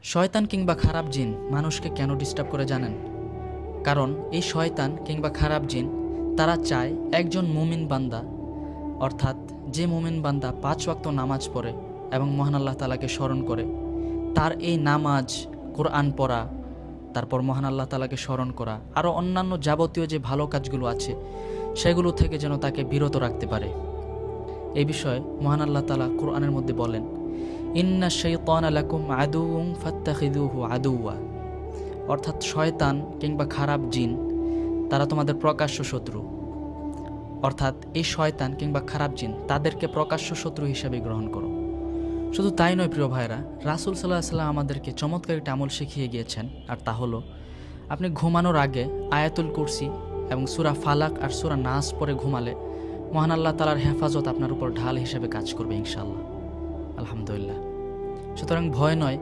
শয়তান কিংবা খারাপ জিন মানুষকে কেন ডিস্টার্ব করে জানেন? কারণ এই শয়তান কিংবা খারাপ জিন তারা চায় একজন মুমিন বান্দা, অর্থাৎ যে মুমিন বান্দা 5 ওয়াক্ত নামাজ পড়ে এবং মহান আল্লাহ তাআলাকে স্মরণ করে, তার এই নামাজ, কোরআন পড়া, তারপর মহান আল্লাহ তাআলাকে স্মরণ করা, আরও অন্যান্য যাবতীয় যে ভালো কাজগুলো আছে সেগুলো থেকে যেন তাকে বিরত রাখতে পারে। এই বিষয়ে মহান আল্লাহ তাআলা কোরআনের মধ্যে বলেন, ইন্না শাইতানা লাকুম আদুউন ফাত্তাখিযুহু আদুওয়া, অর্থাৎ শয়তান কিংবা খারাপ জিন তারা তোমাদের প্রকাশ্য শত্রু। অর্থাৎ এই শয়তান কিংবা খারাপ জিন তাদেরকে প্রকাশ্য শত্রু হিসেবে গ্রহণ করো। শুধু তাই নয় প্রিয় ভাইরা, রাসূল সাল্লাল্লাহু আলাইহি ওয়াসাল্লাম আমাদেরকে চমৎকার একটা আমল শিখিয়ে গিয়েছেন, আর তা হলো আপনি ঘুমানোর আগে আয়াতুল কুরসি এবং সূরা ফালাক আর সূরা নাস পড়ে ঘুমালে মহান আল্লাহ তাআলার হেফাজত আপনার উপর ঢাল হিসেবে কাজ করবে ইনশাআল্লাহ। আলহামদুলিল্লাহ। সুতরাং ভয় নয়,